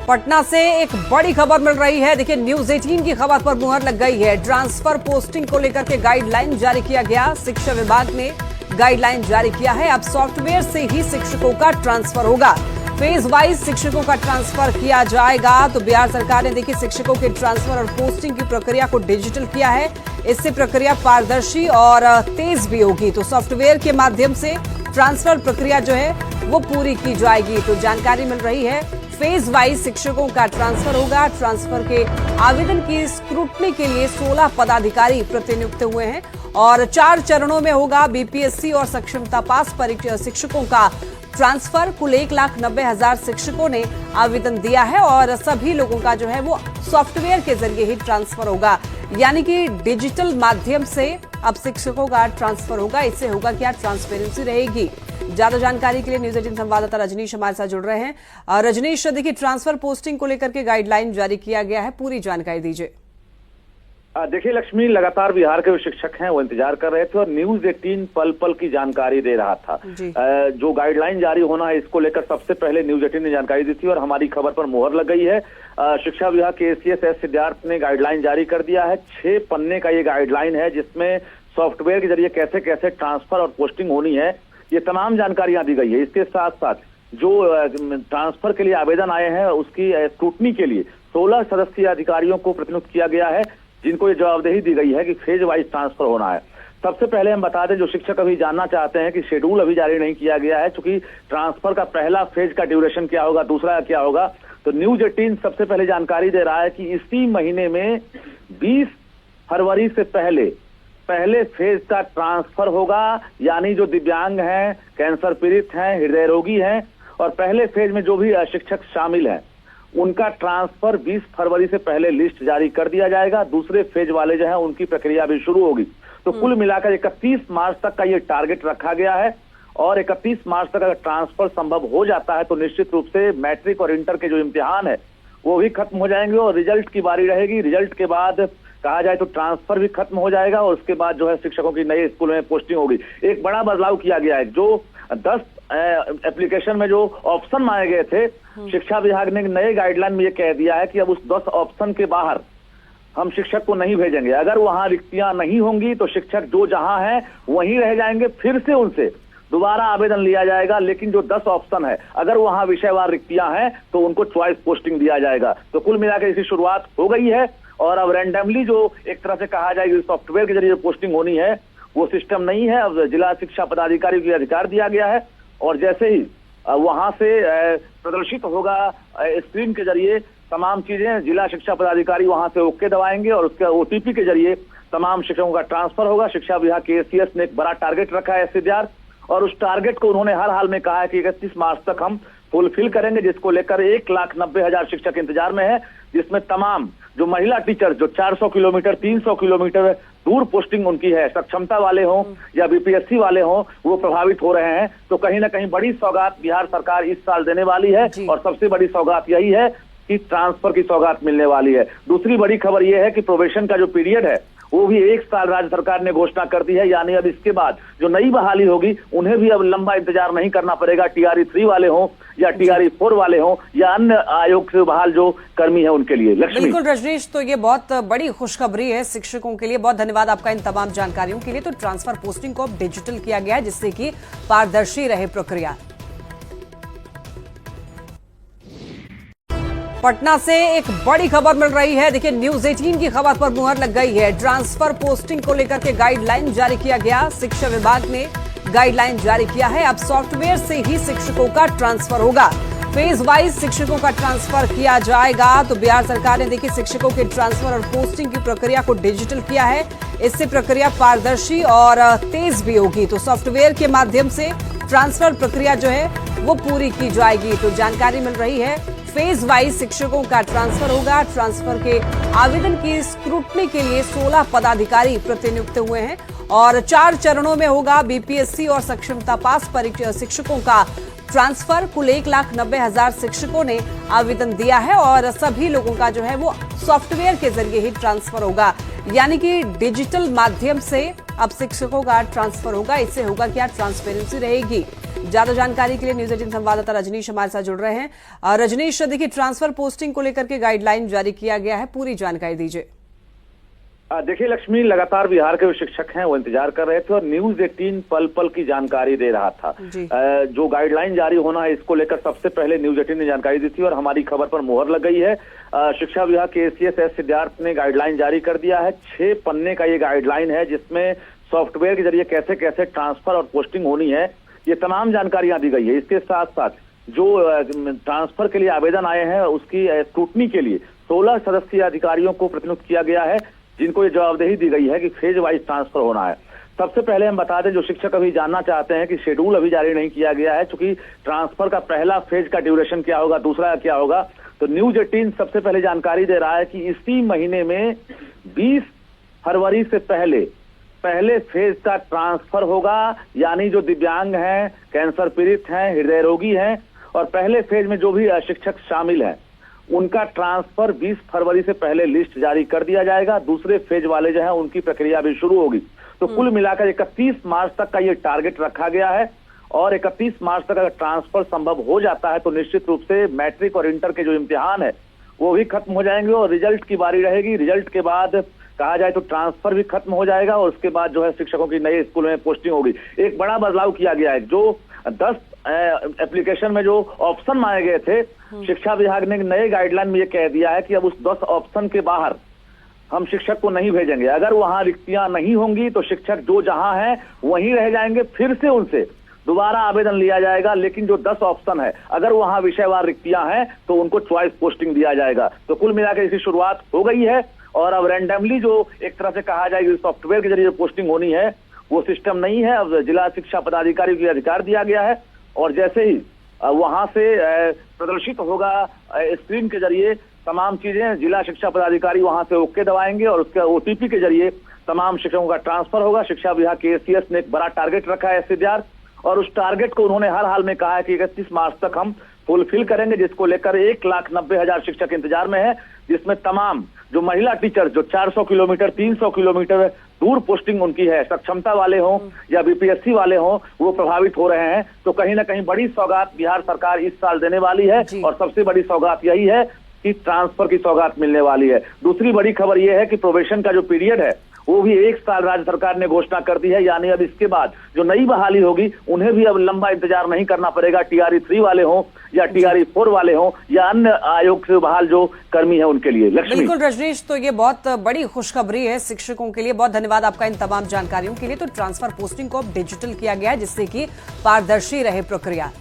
पटना से एक बड़ी खबर मिल रही है। देखिए, न्यूज 18 की खबर पर मुहर लग गई है। ट्रांसफर पोस्टिंग को लेकर के गाइडलाइन जारी किया गया। शिक्षा विभाग ने गाइडलाइन जारी किया है। अब सॉफ्टवेयर से ही शिक्षकों का ट्रांसफर होगा। फेज वाइज शिक्षकों का ट्रांसफर किया जाएगा। तो बिहार सरकार ने देखिए शिक्षकों के ट्रांसफर और पोस्टिंग की प्रक्रिया को डिजिटल किया है। इससे प्रक्रिया पारदर्शी और तेज भी होगी। तो सॉफ्टवेयर के माध्यम से ट्रांसफर प्रक्रिया जो है वो पूरी की जाएगी। तो जानकारी मिल रही है फेज वाइज शिक्षकों का ट्रांसफर होगा। ट्रांसफर के आवेदन की स्क्रूटनी के लिए 16 पदाधिकारी प्रतिनियुक्त हुए हैं और 4 चरणों में होगा। बीपीएससी और सक्षमता पास शिक्षकों का ट्रांसफर। कुल 1,90,000 शिक्षकों ने आवेदन दिया है और सभी लोगों का जो है वो सॉफ्टवेयर के जरिए ही ट्रांसफर होगा, यानी कि डिजिटल माध्यम से अब शिक्षकों का ट्रांसफर होगा। इससे होगा क्या, ट्रांसपेरेंसी रहेगी। ज्यादा जानकारी के लिए न्यूज 18 संवाददाता रजनीश हमारे साथ जुड़ रहे हैं। रजनीश, देखिए ट्रांसफर पोस्टिंग को लेकर के गाइडलाइन जारी किया गया है, पूरी जानकारी दीजिए। देखिए लक्ष्मी, लगातार बिहार के जो शिक्षक हैं वो इंतजार कर रहे थे और न्यूज 18 पल पल की जानकारी दे रहा था। जो गाइडलाइन जारी होना है इसको लेकर सबसे पहले न्यूज 18 ने जानकारी दी थी और हमारी खबर पर मुहर लग गई है। शिक्षा विभाग के एसीएस सिद्धार्थ ने गाइडलाइन जारी कर दिया है। 6 पन्ने का ये गाइडलाइन है जिसमें सॉफ्टवेयर के जरिए कैसे कैसे ट्रांसफर और पोस्टिंग होनी है ये तमाम जानकारियां दी गई है। इसके साथ साथ जो ट्रांसफर के लिए आवेदन आए हैं उसकी स्क्रूटनी के लिए 16 सदस्यीय अधिकारियों को प्रतिनियुक्त किया गया है, जिनको ये जवाबदेही दी गई है कि फेज वाइज ट्रांसफर होना है। सबसे पहले हम बता दें, जो शिक्षक अभी जानना चाहते हैं कि शेड्यूल अभी जारी नहीं किया गया है, क्योंकि ट्रांसफर का पहला फेज का ड्यूरेशन क्या होगा, दूसरा क्या होगा। तो न्यूज 18 सबसे पहले जानकारी दे रहा है कि इसी महीने में 20 फरवरी से पहले फेज का ट्रांसफर होगा। यानी जो दिव्यांग हैं, कैंसर पीड़ित हैं, हृदय रोगी हैं और पहले फेज में जो भी शिक्षक शामिल हैं उनका ट्रांसफर 20 फरवरी से पहले लिस्ट जारी कर दिया जाएगा। दूसरे फेज वाले जो है उनकी प्रक्रिया भी शुरू होगी। तो कुल मिलाकर 31 मार्च तक का ये टारगेट रखा गया है और 31 मार्च तक अगर ट्रांसफर संभव हो जाता है तो निश्चित रूप से मैट्रिक और इंटर के जो इम्तिहान है वो भी खत्म हो जाएंगे और रिजल्ट की बारी रहेगी। रिजल्ट के बाद कहा जाए तो ट्रांसफर भी खत्म हो जाएगा और उसके बाद जो है शिक्षकों की नए स्कूल में पोस्टिंग होगी। एक बड़ा बदलाव किया गया है। जो 10 एप्लीकेशन में जो ऑप्शन मांगे गए थे, शिक्षा विभाग ने नए गाइडलाइन में ये कह दिया है कि अब उस 10 ऑप्शन के बाहर हम शिक्षक को नहीं भेजेंगे। अगर वहां रिक्तियां नहीं होंगी तो शिक्षक जो जहां है वहीं रह जाएंगे, फिर से उनसे दोबारा आवेदन लिया जाएगा। लेकिन जो 10 ऑप्शन है अगर वहां विषयवार रिक्तियां हैं तो उनको चॉइस पोस्टिंग दिया जाएगा। तो कुल मिलाकर इसकी शुरुआत हो गई है और अब रैंडमली जो एक तरह से कहा जाएगी सॉफ्टवेयर के जरिए पोस्टिंग होनी है वो सिस्टम नहीं है। अब जिला शिक्षा पदाधिकारी को अधिकार दिया गया है और जैसे ही वहां से प्रदर्शित होगा स्क्रीन के जरिए तमाम चीजें, जिला शिक्षा पदाधिकारी वहां से ओके दबाएंगे और उसके ओटीपी के जरिए तमाम शिक्षकों का ट्रांसफर होगा। शिक्षा विभाग के एसीएस ने एक बड़ा टारगेट रखा है सिद्धार्थ, और उस टारगेट को उन्होंने हर हाल में कहा है कि 31 मार्च तक हम फुलफिल करेंगे, जिसको लेकर 1,90,000 शिक्षक इंतजार में है। जिसमें तमाम जो महिला टीचर जो 400 किलोमीटर 300 किलोमीटर दूर पोस्टिंग उनकी है, सक्षमता वाले हों या बीपीएससी वाले हों, वो प्रभावित हो रहे हैं। तो कहीं ना कहीं बड़ी सौगात बिहार सरकार इस साल देने वाली है और सबसे बड़ी सौगात यही है कि ट्रांसफर की सौगात मिलने वाली है। दूसरी बड़ी खबर यह है कि प्रोबेशन का जो पीरियड है वो भी 1 साल राज्य सरकार ने घोषणा कर दी है। यानी अब इसके बाद जो नई बहाली होगी उन्हें भी अब लंबा इंतजार नहीं करना पड़ेगा। TRE 3 वाले हों या TRE 4 वाले हों या अन्य आयोग से बहाल जो कर्मी है उनके लिए। लक्ष्मी, बिल्कुल रजनीश, तो ये बहुत बड़ी खुशखबरी है शिक्षकों के लिए। बहुत धन्यवाद आपका इन तमाम जानकारियों के लिए। तो ट्रांसफर पोस्टिंग को अब डिजिटल किया गया है जिससे कि पारदर्शी रहे प्रक्रिया। पटना से एक बड़ी खबर मिल रही है। देखिए, न्यूज 18 की खबर पर मुहर लग गई है। ट्रांसफर पोस्टिंग को लेकर के गाइडलाइन जारी किया गया। शिक्षा विभाग ने गाइडलाइन जारी किया है। अब सॉफ्टवेयर से ही शिक्षकों का ट्रांसफर होगा। फेज वाइज शिक्षकों का ट्रांसफर किया जाएगा। तो बिहार सरकार ने देखिए शिक्षकों के ट्रांसफर और पोस्टिंग की प्रक्रिया को डिजिटल किया है। इससे प्रक्रिया पारदर्शी और तेज भी होगी। तो सॉफ्टवेयर के माध्यम से ट्रांसफर प्रक्रिया जो है वो पूरी की जाएगी। तो जानकारी मिल रही है फेज वाइज शिक्षकों का ट्रांसफर होगा। ट्रांसफर के आवेदन की स्क्रूटनी के लिए 16 पदाधिकारी प्रतिनियुक्त हुए हैं और 4 चरणों में होगा। बीपीएससी और सक्षमता पास शिक्षकों का ट्रांसफर। कुल 1,90,000 शिक्षकों ने आवेदन दिया है और सभी लोगों का जो है वो सॉफ्टवेयर के जरिए ही ट्रांसफर होगा, यानी कि डिजिटल माध्यम से अब शिक्षकों का ट्रांसफर होगा। इससे होगा क्या, ट्रांसपेरेंसी रहेगी। ज्यादा जानकारी के लिए न्यूज 18 संवाददाता रजनीश हमारे साथ जुड़ रहे हैं। रजनीश, देखिए ट्रांसफर पोस्टिंग को लेकर के गाइडलाइन जारी किया गया है, पूरी जानकारी दीजिए। देखिए लक्ष्मी, लगातार बिहार के जो शिक्षक हैं वो इंतजार कर रहे थे और न्यूज 18 पल पल की जानकारी दे रहा था। जो गाइडलाइन जारी होना है इसको लेकर सबसे पहले न्यूज 18 ने जानकारी दी थी और हमारी खबर पर मुहर लग गई है। शिक्षा विभाग के ACS एस सिद्धार्थ ने गाइडलाइन जारी कर दिया है। 6 पन्ने का ये गाइडलाइन है जिसमें सॉफ्टवेयर के जरिए कैसे कैसे ट्रांसफर और पोस्टिंग होनी है ये तमाम जानकारियां दी गई है। इसके साथ साथ जो ट्रांसफर के लिए आवेदन आए हैं उसकी स्क्रूटनी के लिए 16 सदस्यीय अधिकारियों को प्रतिनियुक्त किया गया है, जिनको ये जवाबदेही दी गई है कि फेज वाइज ट्रांसफर होना है। सबसे पहले हम बता दें, जो शिक्षक अभी जानना चाहते हैं कि शेड्यूल अभी जारी नहीं किया गया है, क्योंकि ट्रांसफर का पहला फेज का ड्यूरेशन क्या होगा, दूसरा क्या होगा, तो न्यूज 18 सबसे पहले जानकारी दे रहा है कि इसी महीने में 20 फरवरी से पहले फेज का ट्रांसफर होगा। यानी जो दिव्यांग हैं, कैंसर पीड़ित हैं, हृदय रोगी हैं और पहले फेज में जो भी शिक्षक शामिल हैं उनका ट्रांसफर 20 फरवरी से पहले लिस्ट जारी कर दिया जाएगा। दूसरे फेज वाले जो है उनकी प्रक्रिया भी शुरू होगी। तो कुल मिलाकर 31 मार्च तक का ये टारगेट रखा गया है और 31 मार्च तक अगर ट्रांसफर संभव हो जाता है तो निश्चित रूप से मैट्रिक और इंटर के जो इम्तिहान है वो भी खत्म हो जाएंगे और रिजल्ट की बारी रहेगी। रिजल्ट के बाद कहा जाए तो ट्रांसफर भी खत्म हो जाएगा और उसके बाद जो है शिक्षकों की नए स्कूल में पोस्टिंग होगी। एक बड़ा बदलाव किया गया है, जो 10 एप्लीकेशन में जो ऑप्शन मांगे गए थे, शिक्षा विभाग ने नए गाइडलाइन में ये कह दिया है कि अब उस 10 ऑप्शन के बाहर हम शिक्षक को नहीं भेजेंगे। अगर वहां रिक्तियां नहीं होंगी तो शिक्षक जो जहां है वहीं रह जाएंगे, फिर से उनसे दोबारा आवेदन लिया जाएगा। लेकिन जो 10 ऑप्शन है अगर वहां विषयवार रिक्तियां हैं तो उनको चॉइस पोस्टिंग दिया जाएगा। तो कुल मिलाकर इसकी शुरुआत हो गई है और अब रैंडमली जो एक तरह से कहा जाए सॉफ्टवेयर के जरिए पोस्टिंग होनी है वो सिस्टम नहीं है। अब जिला शिक्षा पदाधिकारी को अधिकार दिया गया है और जैसे ही वहां से प्रदर्शित होगा स्क्रीन के जरिए तमाम चीजें, जिला शिक्षा पदाधिकारी वहां से ओके दबाएंगे और उसके OTP के जरिए तमाम शिक्षकों का ट्रांसफर होगा। शिक्षा विभाग के ACS ने एक बड़ा टारगेट रखा है सिद्धार्थ और उस टारगेट को उन्होंने हर हाल में कहा है कि 31 मार्च तक हम फुलफिल करेंगे, जिसको लेकर 1,90,000 शिक्षक इंतजार में है, जिसमें तमाम जो महिला टीचर जो 400 किलोमीटर 300 किलोमीटर दूर पोस्टिंग उनकी है, सक्षमता वाले हों या BPSC वाले हों, वो प्रभावित हो रहे हैं। तो कहीं ना कहीं बड़ी सौगात बिहार सरकार इस साल देने वाली है और सबसे बड़ी सौगात यही है कि ट्रांसफर की सौगात मिलने वाली है। दूसरी बड़ी खबर यह है कि प्रोबेशन का जो पीरियड है वो भी 1 साल राज्य सरकार ने घोषणा कर दी है। यानी अब इसके बाद जो नई बहाली होगी उन्हें भी अब लंबा इंतजार नहीं करना पड़ेगा। TRE 3 वाले हों या TRE 4 वाले हों या अन्य आयोग से बहाल जो कर्मी है उनके लिए। लक्ष्मी, बिल्कुल रजनीश, तो ये बहुत बड़ी खुशखबरी है शिक्षकों के लिए। बहुत धन्यवाद आपका इन तमाम जानकारियों के लिए। तो ट्रांसफर पोस्टिंग को अब डिजिटल किया गया है जिससे कि पारदर्शी रहे प्रक्रिया।